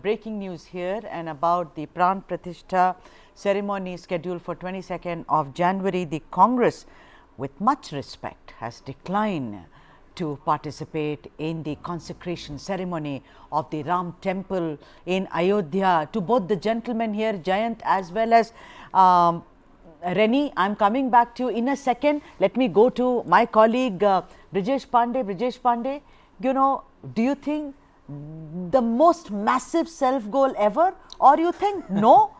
breaking news here and about the Pran Pratishtha ceremony scheduled for 22nd of January. The Congress, with much respect, has declined to participate in the consecration ceremony of the Ram temple in Ayodhya. To both the gentlemen here, Jayant as well as Reni, I am coming back to you in a second. Let me go to my colleague Brijesh Pandey. Brijesh Pandey, you know, do you think the most massive self goal ever, or you think no,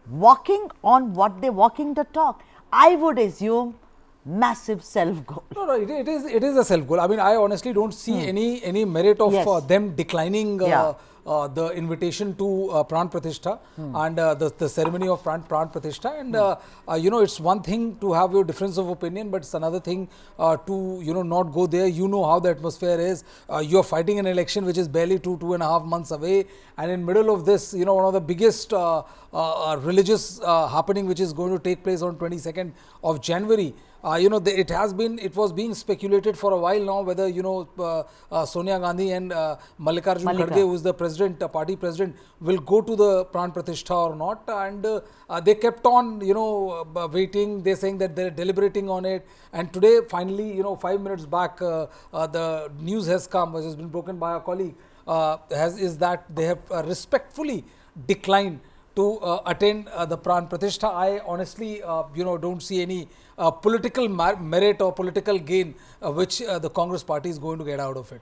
walking on what they walking the talk? I would assume massive self goal. No, it is a self goal. I mean, I honestly don't see any merit of them declining the invitation to Pran Pratishtha and the ceremony of Pran Pratishtha. And you know, it's one thing to have your difference of opinion, but it's another thing to not go there. You know how the atmosphere is. You're fighting an election which is barely 2.5 months away, and in middle of this, one of the biggest religious happening which is going to take place on 22nd of January. It was being speculated for a while now whether Sonia Gandhi and Mallikarjun Kharge, who is the president, party president, will go to the Pran Pratishtha or not. And they kept on waiting. They're saying that they're deliberating on it. And today, finally, 5 minutes back, the news has come, which has been broken by a colleague, is that they have respectfully declined to attend the Pran Pratishtha. I honestly, don't see any political merit or political gain which the Congress party is going to get out of it.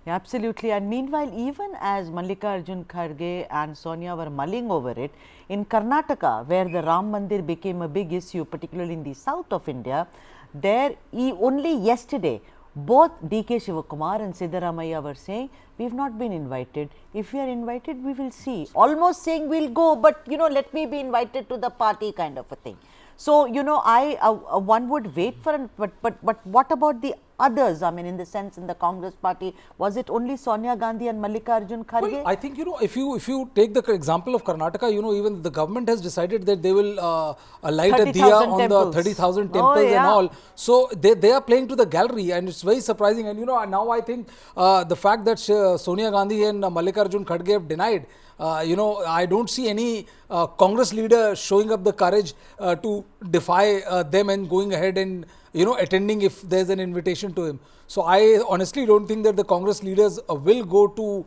Yeah, absolutely. And meanwhile, even as Mallikarjun Kharge and Sonia were mulling over it, in Karnataka, where the Ram Mandir became a big issue, particularly in the south of India, there only yesterday, both D.K. Shivakumar and Siddaramaiah were saying, we have not been invited. If we are invited, we will see. Almost saying we'll go, but let me be invited to the party kind of a thing. So, one would wait for, but what about the others? I mean, in the sense, in the Congress party, was it only Sonia Gandhi and Mallikarjun Kharge? Well, I think, if you take the example of Karnataka, even the government has decided that they will light a diya on the 30,000 temples and all. So, they are playing to the gallery, and it's very surprising. And, now I think the fact that Sonia Gandhi and Mallikarjun Kharge have denied, I don't see any Congress leader showing up the courage to defy them and going ahead and, attending if there's an invitation to him. So I honestly don't think that the Congress leaders will go to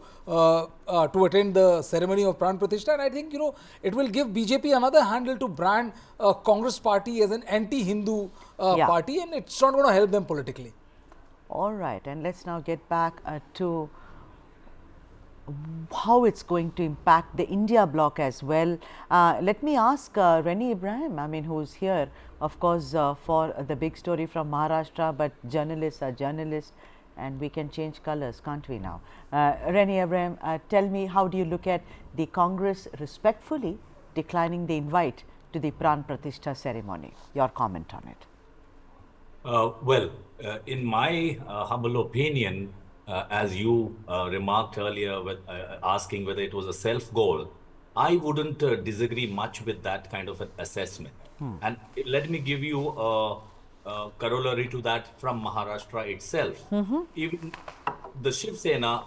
attend the ceremony of Pran Pratishtha. And I think, it will give BJP another handle to brand Congress party as an anti-Hindu party, and it's not going to help them politically. All right. And let's now get back to how it's going to impact the India bloc as well. Let me ask Reni Ibrahim, I mean, who's here, of course, for the big story from Maharashtra, but journalists are journalists and we can change colors, can't we now? Reni Ibrahim, tell me, how do you look at the Congress respectfully declining the invite to the Pran Pratishtha ceremony? Your comment on it. In my humble opinion, as you remarked earlier, with asking whether it was a self-goal, I wouldn't disagree much with that kind of an assessment. And let me give you a corollary to that from Maharashtra itself. Even the Shiv Sena,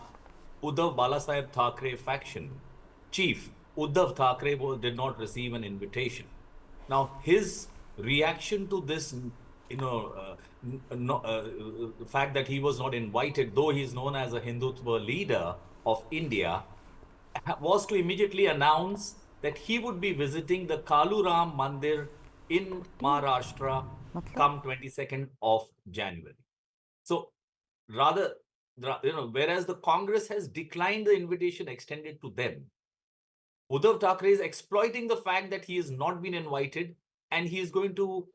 Uddhav Balasaheb Thackeray faction chief, Uddhav Thackeray did not receive an invitation. Now, his reaction to this, the fact that he was not invited, though he is known as a Hindutva leader of India, was to immediately announce that he would be visiting the Ram Mandir in Maharashtra come 22nd of January. So rather, whereas the Congress has declined the invitation extended to them, Uddhav Thackeray is exploiting the fact that he has not been invited, and he is going to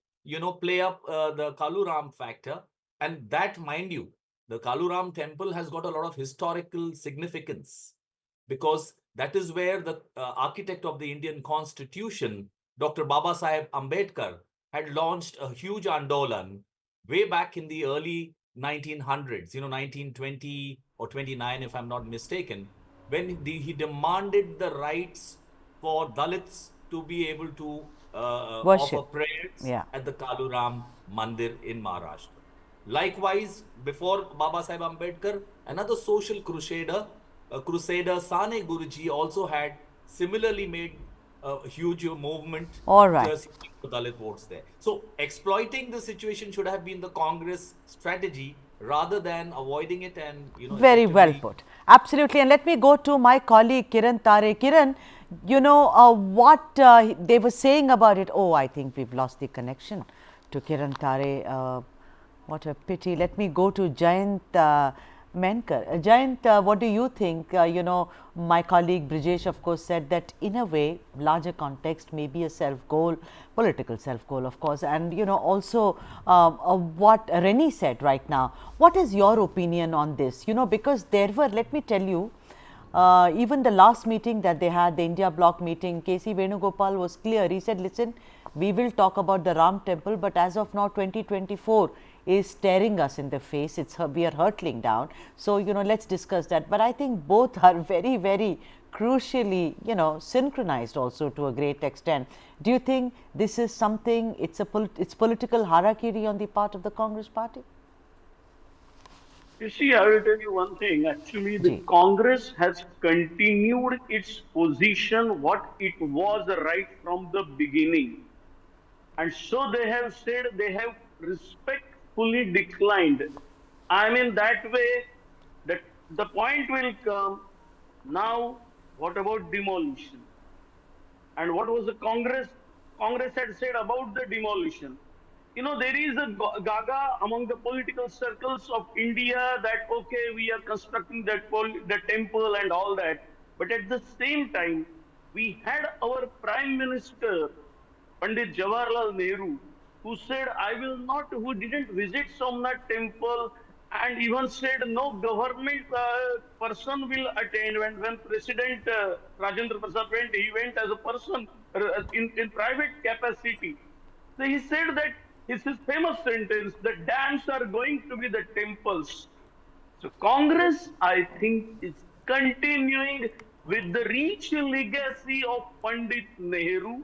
play up the Kaluram factor. And that, mind you, the Kaluram temple has got a lot of historical significance, because that is where the architect of the Indian Constitution, Dr. Babasaheb Ambedkar, had launched a huge Andolan way back in the early 1900s, 1920 or 29, if I'm not mistaken, when he demanded the rights for Dalits to be able to offer prayers at the Ram Mandir in Maharashtra. Likewise, before Babasaheb Ambedkar, another social crusader, Crusader Sane Guruji also had similarly made a huge movement All right. seeking for Dalit votes there. So exploiting the situation should have been the Congress strategy rather than avoiding it and Very well effectively. put. Absolutely. And let me go to my colleague Kiran Tare. Kiran, what they were saying about it. Oh, I think we've lost the connection to Kiran Tare. What a pity. Let me go to Jayant Menkar. Jayant, what do you think? My colleague Brijesh, of course, said that in a way, larger context may be a self-goal, political self-goal, of course. And, also what Reni said right now. What is your opinion on this? Because there were, let me tell you, even the last meeting that they had, the India bloc meeting, K.C. Venugopal was clear. He said, listen, we will talk about the Ram temple, but as of now 2024 is staring us in the face. We are hurtling down. So, let's discuss that. But I think both are very, very crucially, synchronized also to a great extent. Do you think this is something, it's political harakiri on the part of the Congress party? You see, I will tell you one thing. Actually, the Ji. Congress has continued its position what it was right from the beginning. And so they have said they have respectfully declined. I mean, that way, that the point will come now, what about demolition? And what was the Congress had said about the demolition? There is a gaga among the political circles of India that, okay, we are constructing the temple and all that. But at the same time, we had our Prime Minister, Pandit Jawaharlal Nehru, who said, I will not, who didn't visit Somnath temple and even said no government person will attend. When President Rajendra Prasad went, he went as a person in private capacity. So he said that his famous sentence, the dams are going to be the temples. So Congress, I think, is continuing with the rich legacy of Pandit Nehru.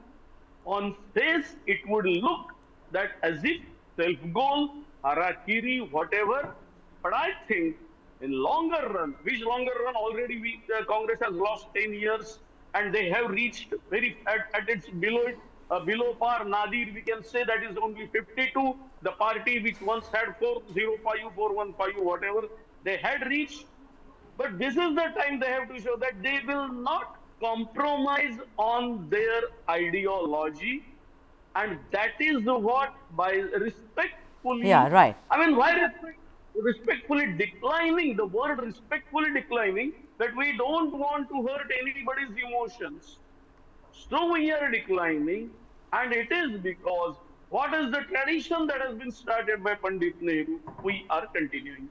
On face, it would look that as if self-goal, harakiri, whatever. But I think in longer run, which longer run already the Congress has lost 10 years and they have reached at its below par. Nadir, we can say that is only 52. The party which once had 405, 415, whatever, they had reached. But this is the time they have to show that they will not compromise on their ideology. And that is what, by Yeah, respectfully, right. I mean, why respectfully declining, the word respectfully declining, that we don't want to hurt anybody's emotions. So we are declining, and it is because what is the tradition that has been started by Pandit Nehru, we are continuing.